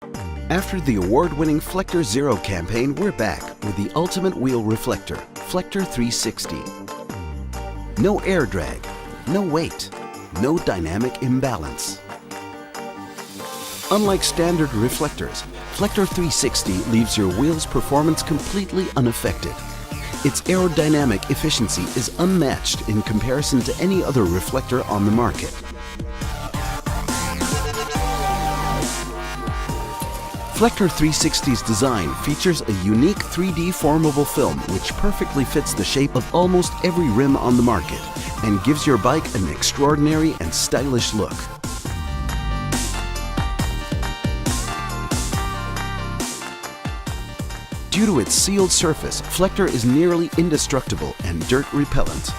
After the award-winning Flector Zero campaign, we're back with the ultimate wheel reflector, Flector 360. No air drag, no weight, no dynamic imbalance. Unlike standard reflectors, Flector 360 leaves your wheel's performance completely unaffected. Its aerodynamic efficiency is unmatched in comparison to any other reflector on the market. Flector 360's design features a unique 3D formable film which perfectly fits the shape of almost every rim on the market and gives your bike an extraordinary and stylish look. Due to its sealed surface, Flector is nearly indestructible and dirt repellent.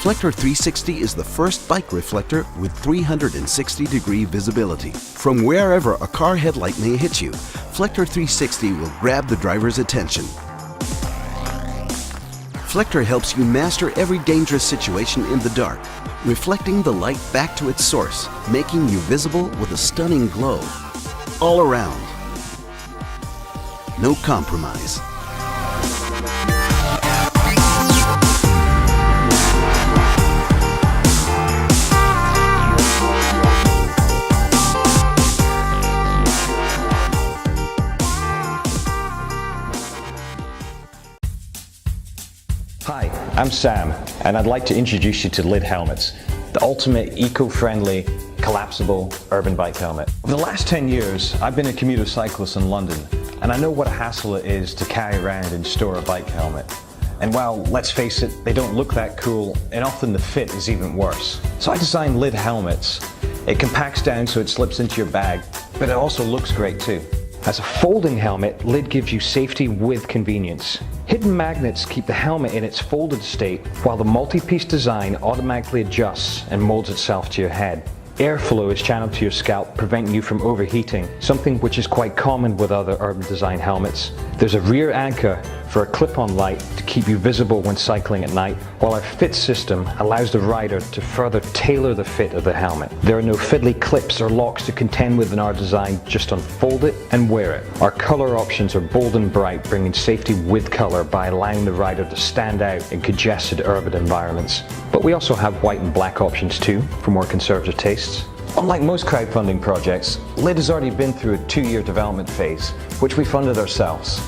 Flector 360 is the first bike reflector with 360-degree visibility. From wherever a car headlight may hit you, Flector 360 will grab the driver's attention. Flector helps you master every dangerous situation in the dark, reflecting the light back to its source, making you visible with a stunning glow. All around. No compromise. Hi, I'm Sam, and I'd like to introduce you to LID helmets, the ultimate eco-friendly, collapsible urban bike helmet. Over the last 10 years, I've been a commuter cyclist in London, and I know what a hassle it is to carry around and store a bike helmet. And while, let's face it, they don't look that cool, and often the fit is even worse. So I designed LID helmets. It compacts down so it slips into your bag, but it also looks great too. As a folding helmet, LID gives you safety with convenience. Hidden magnets keep the helmet in its folded state, while the multi-piece design automatically adjusts and molds itself to your head. Airflow is channeled to your scalp, preventing you from overheating, something which is quite common with other urban design helmets. There's a rear anchor for a clip-on light to keep you visible when cycling at night, while our fit system allows the rider to further tailor the fit of the helmet. There are no fiddly clips or locks to contend with in our design, just unfold it and wear it. Our color options are bold and bright, bringing safety with color by allowing the rider to stand out in congested urban environments. But we also have white and black options too, for more conservative tastes. Unlike most crowdfunding projects, LID has already been through a 2-year development phase, which we funded ourselves.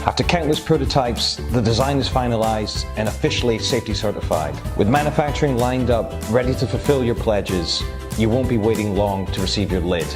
After countless prototypes, the design is finalized and officially safety certified. With manufacturing lined up, ready to fulfill your pledges, you won't be waiting long to receive your LID.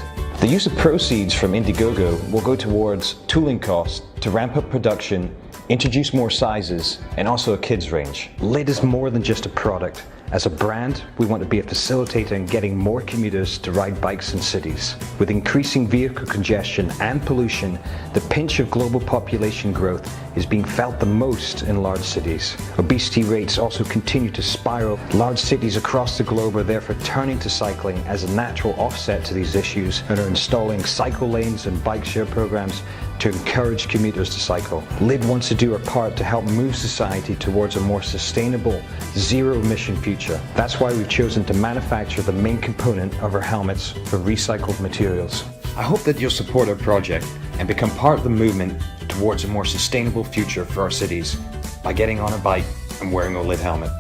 The use of proceeds from Indiegogo will go towards tooling costs to ramp up production, introduce more sizes, and also a kids range. LID is more than just a product. As a brand, we want to be a facilitator in getting more commuters to ride bikes in cities. With increasing vehicle congestion and pollution, the pinch of global population growth is being felt the most in large cities. Obesity rates also continue to spiral. Large cities across the globe are therefore turning to cycling as a natural offset to these issues and are installing cycle lanes and bike share programs to encourage commuters to cycle. LID wants to do our part to help move society towards a more sustainable, zero-emission future. That's why we've chosen to manufacture the main component of our helmets from recycled materials. I hope that you'll support our project and become part of the movement towards a more sustainable future for our cities by getting on a bike and wearing a LID helmet.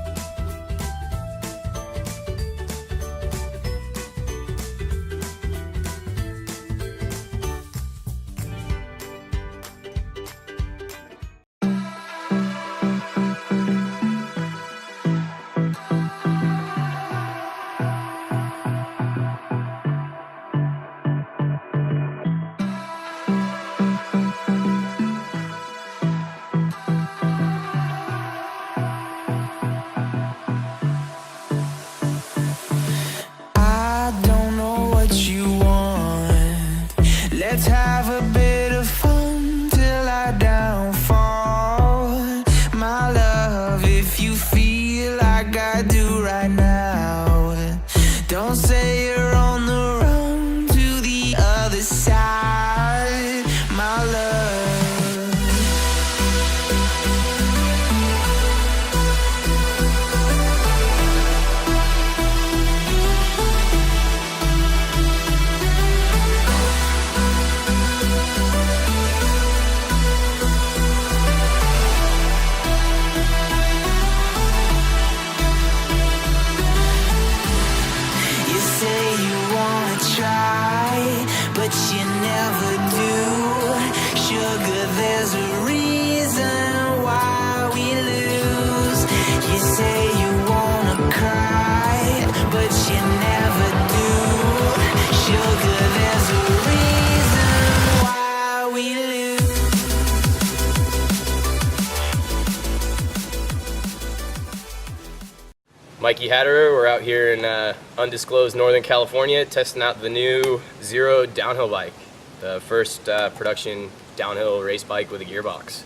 Mikey Hatterer. We're out here in undisclosed Northern California testing out the new Zero downhill bike, the first production downhill race bike with a gearbox.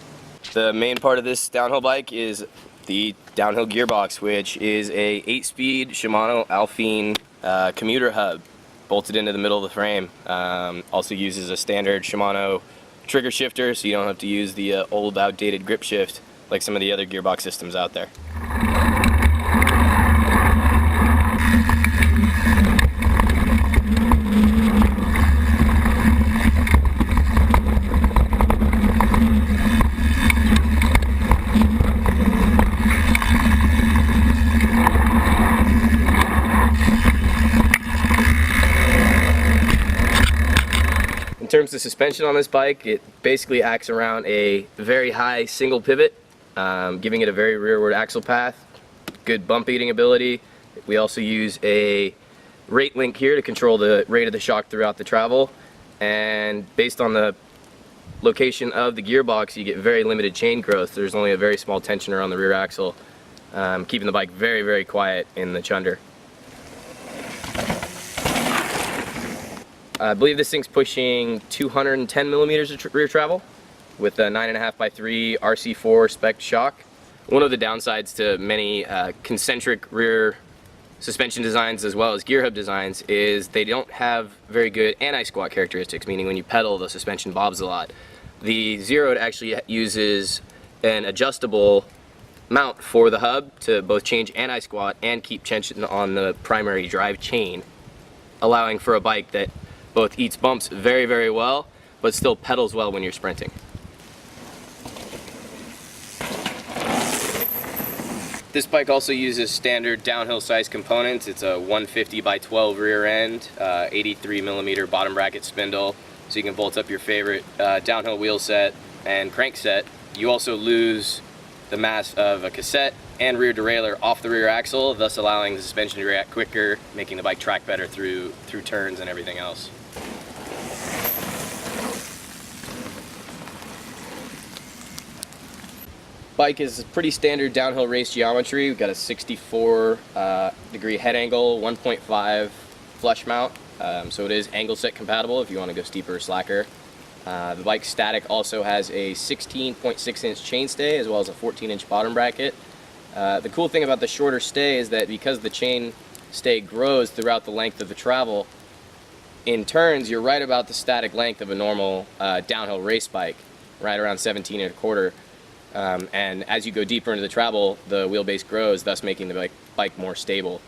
The main part of this downhill bike is the downhill gearbox, which is a 8-speed Shimano Alpine commuter hub bolted into the middle of the frame. Also uses a standard Shimano trigger shifter, so you don't have to use the old outdated grip shift like some of the other gearbox systems out there. In terms of suspension on this bike, it basically acts around a very high single pivot, giving it a very rearward axle path, good bump eating ability. We also use a rate link here to control the rate of the shock throughout the travel, and based on the location of the gearbox, you get very limited chain growth. There's only a very small tensioner on the rear axle, keeping the bike very, very quiet in the chunder. I believe this thing's pushing 210 millimeters of rear travel with a 9.5x3 RC4 spec shock. One of the downsides to many concentric rear suspension designs as well as gear hub designs is they don't have very good anti-squat characteristics, meaning when you pedal the suspension bobs a lot. The Zero actually uses an adjustable mount for the hub to both change anti-squat and keep tension on the primary drive chain, allowing for a bike that both eats bumps very, very well, but still pedals well when you're sprinting. This bike also uses standard downhill size components. It's a 150x12 rear end, 83 millimeter bottom bracket spindle, so you can bolt up your favorite downhill wheel set and crank set. You also lose the mass of a cassette and rear derailleur off the rear axle, thus allowing the suspension to react quicker, making the bike track better through turns and everything else. Bike is pretty standard downhill race geometry. We've got a 64 degree head angle, 1.5 flush mount, so it is angle set compatible if you want to go steeper or slacker. The bike static also has a 16.6 inch chainstay as well as a 14-inch bottom bracket. The cool thing about the shorter stay is that because the chain stay grows throughout the length of the travel, in turns you're right about the static length of a normal downhill race bike, right around 17.25. And as you go deeper into the travel, the wheelbase grows, thus making the bike more stable.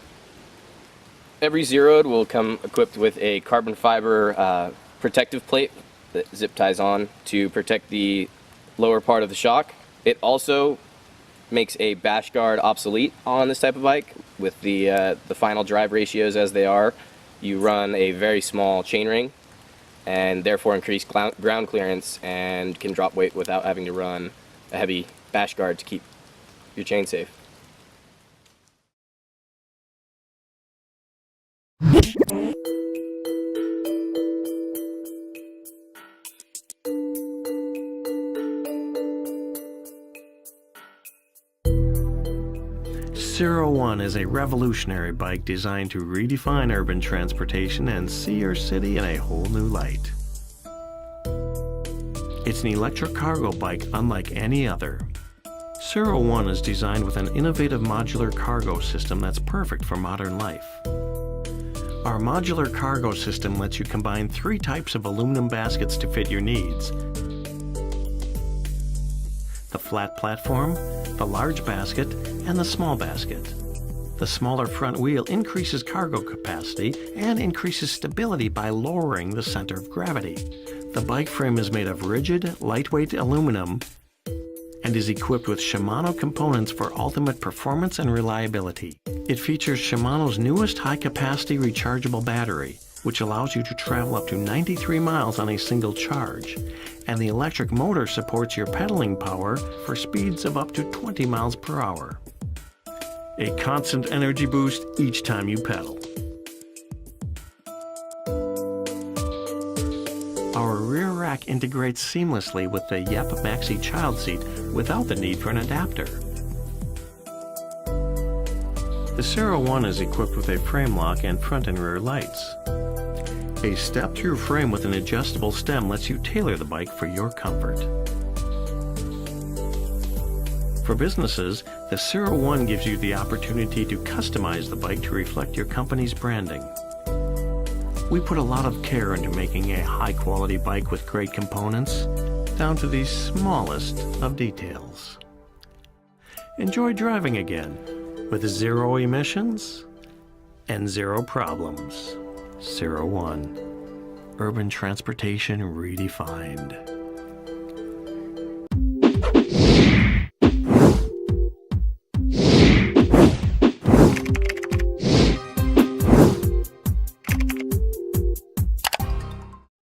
Every Zeroed will come equipped with a carbon fiber protective plate that zip ties on to protect the lower part of the shock. It also makes a bash guard obsolete on this type of bike. With the final drive ratios as they are, you run a very small chainring and therefore increase ground clearance and can drop weight without having to run a heavy bash guard to keep your chain safe. Zero One is a revolutionary bike designed to redefine urban transportation and see your city in a whole new light. It's an electric cargo bike unlike any other. Zero One is designed with an innovative modular cargo system that's perfect for modern life. Our modular cargo system lets you combine 3 types of aluminum baskets to fit your needs: the flat platform, the large basket, and the small basket. The smaller front wheel increases cargo capacity and increases stability by lowering the center of gravity. The bike frame is made of rigid, lightweight aluminum and is equipped with Shimano components for ultimate performance and reliability. It features Shimano's newest high-capacity rechargeable battery, which allows you to travel up to 93 miles on a single charge, and the electric motor supports your pedaling power for speeds of up to 20 miles per hour. A constant energy boost each time you pedal. Our rear rack integrates seamlessly with the Yep Maxi child seat without the need for an adapter. The 01 is equipped with a frame lock and front and rear lights. A step-through frame with an adjustable stem lets you tailor the bike for your comfort. For businesses, the 01 gives you the opportunity to customize the bike to reflect your company's branding. We put a lot of care into making a high-quality bike with great components, down to the smallest of details. Enjoy driving again with 0 emissions and 0 problems. 01. Urban transportation redefined.